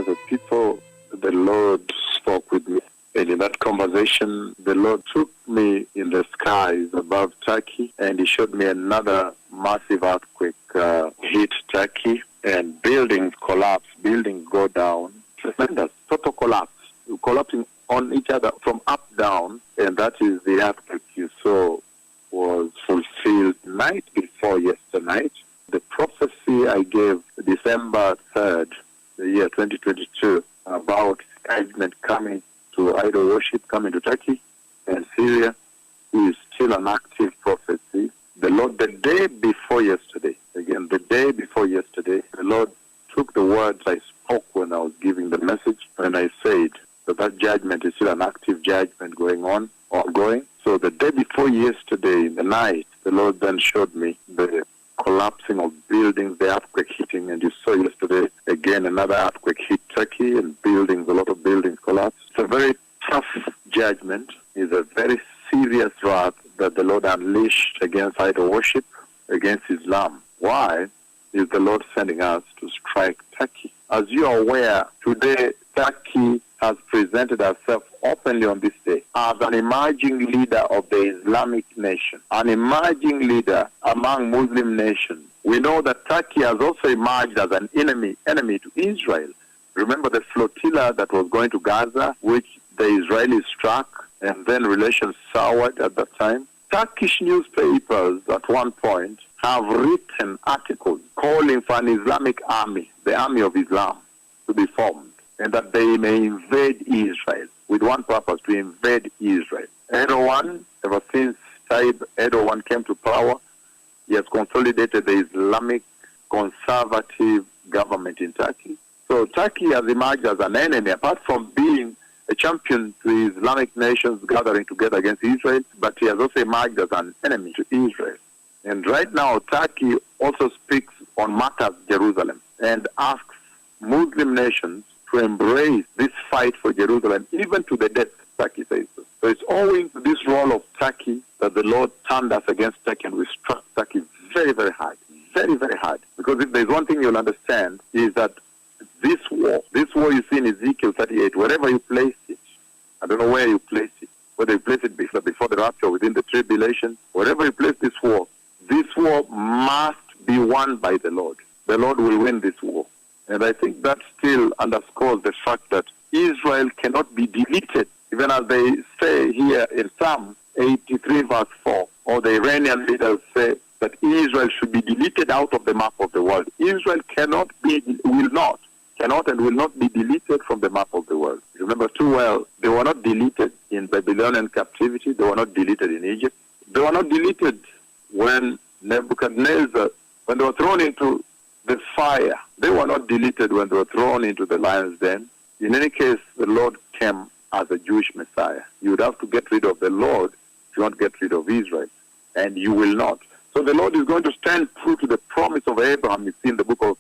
blessed people, the Lord spoke with me. And in that conversation, the Lord took me in the skies above Turkey, and He showed me another massive earthquake hit Turkey, and buildings collapse, buildings go down. Tremendous, total collapse, collapsing on each other from up down, and that is the earthquake you saw was fulfilled night before yesterday. The prophecy I gave December 3rd, the year 2022, about judgment coming to idol worship, coming to Turkey and Syria, is still an active prophecy. The Lord, the day before yesterday, again, the day before yesterday, the Lord took the words I spoke when I was giving the message, and I said that judgment is still an active judgment going on, ongoing. So the day before yesterday, in the night, the Lord then showed me the collapsing of buildings, the earthquake hitting, and you saw yesterday, again, another earthquake hit Turkey, and buildings, a lot of buildings collapsed. It's a very tough judgment. It's a very serious wrath that the Lord unleashed against idol worship, against Islam. Why is the Lord sending us to strike Turkey? As you are aware, today, Turkey has presented herself openly on this day as an emerging leader of the Islamic nation, an emerging leader among Muslim nations. We know that Turkey has also emerged as an enemy to Israel. Remember the flotilla that was going to Gaza, which the Israelis struck, and then relations soured at that time? Turkish newspapers at one point have written articles calling for an Islamic army, the army of Islam, to be formed, and that they may invade Israel with one purpose, to invade Israel. Erdogan, ever since Tayyip Erdogan came to power, he has consolidated the Islamic conservative government in Turkey. So Turkey has emerged as an enemy, apart from being a champion to Islamic nations gathering together against Israel, but he has also emerged as an enemy to Israel. And right now, Turkey also speaks on matters Jerusalem and asks Muslim nations to embrace this fight for Jerusalem, even to the death, Turkey says. So it's owing to this role of Turkey that the Lord turned us against Turkey, and we struck Turkey very, very hard. Very, very hard. Because if there's one thing you'll understand, is that this war you see in Ezekiel 38, wherever you place it, I don't know where you place it, whether you place it before the rapture, within the tribulation, wherever you place this war must be won by the Lord. The Lord will win this war. And I think that still underscores the fact that Israel cannot be deleted, even as they say here in Psalm 83 verse 4, or the Iranian leaders say that Israel should be deleted out of the map of the world. Israel cannot and will not be deleted from the map of the world. Remember too well, they were not deleted in Babylonian captivity, they were not deleted in Egypt. They were not deleted when Nebuchadnezzar, when they were thrown into the fire. They were not deleted when they were thrown into the lion's den. In any case, the Lord came as a Jewish Messiah. You would have to get rid of the Lord if you want to get rid of Israel, and you will not. So the Lord is going to stand true to the promise of Abraham. You see in the book of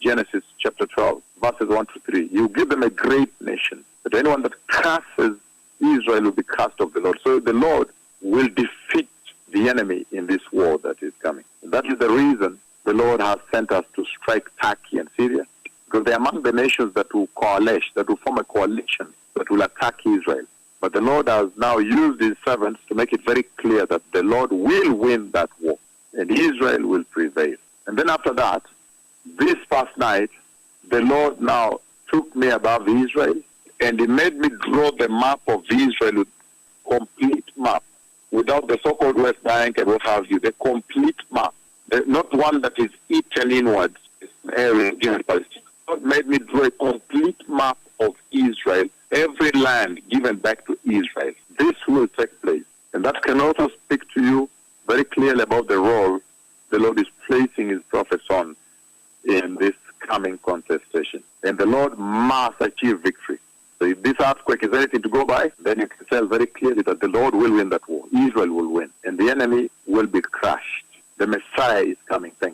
Genesis chapter 12, verses 1 to 3. You give them a great nation, but anyone that curses Israel will be cast of the Lord. So the Lord will defeat the enemy in this war that is coming. And that is the reason the Lord has sent us to strike Turkey and Syria, because they are among the nations that will coalesce, that will form a coalition that will attack Israel. But the Lord has now used His servants to make it very clear that the Lord will win that war, and Israel will prevail. And then after that, this past night, the Lord now took me above Israel, and He made me draw the map of Israel, with complete map, without the so-called West Bank and what have you, the complete map. Not one that is eaten inwards, area of Palestine. God made me draw a complete map of Israel, every land given back to Israel. This will take place. And that can also speak to you very clearly about the role the Lord is placing His prophets on in this coming contestation. And the Lord must achieve victory. So if this earthquake is anything to go by, then you can tell very clearly that the Lord will win that war. Israel will win. And the enemy will be crushed. The Messiah is coming. Thank you.